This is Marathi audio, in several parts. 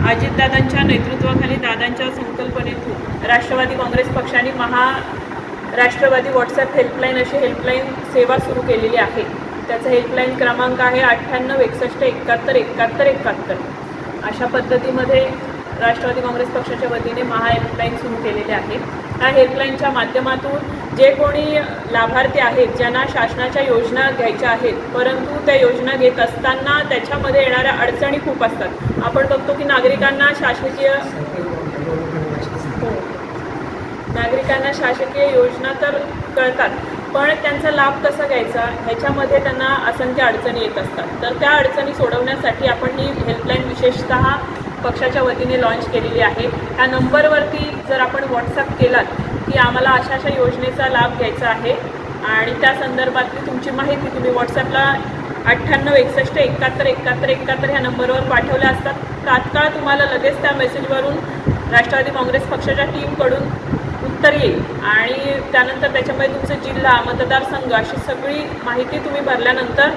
अजितदादांच्या नेतृत्वाखाली दादांच्या संकल्पनेतून राष्ट्रवादी काँग्रेस पक्षाने महाराष्ट्रवादी व्हॉट्सॲप हेल्पलाईन अशी हेल्पलाईन सेवा सुरू केलेली आहे। त्याचा हेल्पलाईन क्रमांक आहे 9861717171। अशा पद्धतीमध्ये राष्ट्रवादी काँग्रेस पक्षाच्या वतीने महा हेल्पलाईन सुरू केलेले आहे। या हेल्पलाईनच्या माध्यमातून जे कोणी लाभार्थी आहेत ज्यांना शासनाच्या योजना घ्यायच्या आहेत परंतु त्या योजना घेत असताना त्याच्यामध्ये येणाऱ्या अडचणी खूप असतात। आपण बघतो की नागरिकांना शासकीय योजना तर कळतात पण त्यांचा लाभ कसा घ्यायचा ह्याच्यामध्ये त्यांना असंख्य अडचणी येत असतात। तर त्या अडचणी सोडवण्यासाठी आपण ही हेल्पलाईन विशेषतः पक्षाच्या वतीने लॉन्च केलेली आहे। ह्या नंबरवरती जर आपण व्हॉट्सअप केलात की आम्हाला अशा योजनेचा लाभ घ्यायचा आहे आणि त्या संदर्भातली तुमची माहिती तुम्ही व्हॉट्सअपला 9861717171 ह्या नंबरवर पाठवल्या असतात। तात्काळ तुम्हाला लगेच त्या मेसेजवरून राष्ट्रवादी काँग्रेस पक्षाच्या टीमकडून उत्तर येईल आणि त्यानंतर त्याच्यामध्ये तुमचा जिल्हा मतदारसंघ अशी सगळी माहिती तुम्ही भरल्यानंतर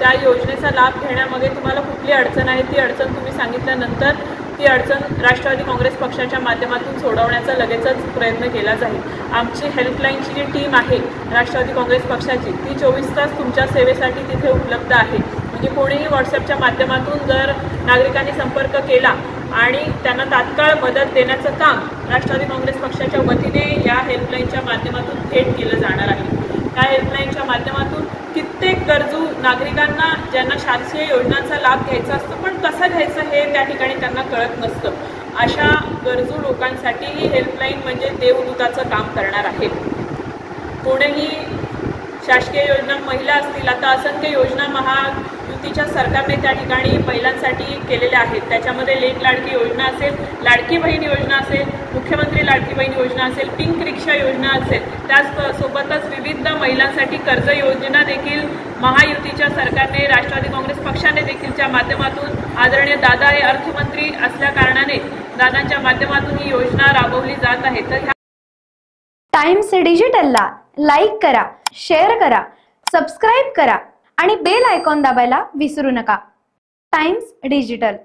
त्या योजनेचा लाभ घेण्यामध्ये तुम्हाला कुठली अडचण आहे ती अडचण तुम्ही सांगितल्यानंतर ती अडचण राष्ट्रवादी काँग्रेस पक्षाच्या माध्यमातून सोडवण्याचा लगेचच प्रयत्न केला जाईल। आमची हेल्पलाईनची जी टीम आहे राष्ट्रवादी काँग्रेस पक्षाची ती 24 तास तुमच्या सेवेसाठी तिथे उपलब्ध आहे। म्हणजे कोणीही व्हॉट्सअपच्या माध्यमातून जर नागरिकांनी संपर्क केला आणि त्यांना तात्काळ मदत देण्याचं काम राष्ट्रवादी काँग्रेस पक्षाच्या वतीने या हेल्पलाईनच्या माध्यमातून थेट केलं जाणार आहे। या हेल्पलाईनच्या माध्यमातून कित्येक गरजू नागरिकांना ज्यांना शासकीय योजनांचा लाभ घ्यायचा असतो पण कसं घ्यायचं हे त्या ठिकाणी त्यांना कळत नसतं, अशा गरजू लोकांसाठी ही हेल्पलाईन म्हणजे देवदूताचं काम करणार आहे। कोणीही शासकीय योजना महिला असतील, आता असंख्य योजना महायुतीच्या सरकारने त्या ठिकाणी महिलांसाठी केलेल्या आहेत। त्याच्यामध्ये लेक लाडकी योजना असेल, लाडकी बहीण योजना असेल, मुख्यमंत्री लाडकी बहीण योजना असेल, पिंक रिक्षा योजना असेल, त्याचसोबतच विविध महिलांसाठी कर्ज योजना देखील महायुतीच्या सरकारने राष्ट्रवादी काँग्रेस पक्षाने देखील च्या माध्यमातून आदरणीय दादा हे अर्थमंत्री असल्या कारणाने दादांच्या माध्यमातून ही योजना राबवली जात आहे। तर टाइम्स डिजिटलला लाईक करा, शेअर करा, सबस्क्राईब करा आणि बेल आयकॉन दाबायला विसरू नका। Times digital.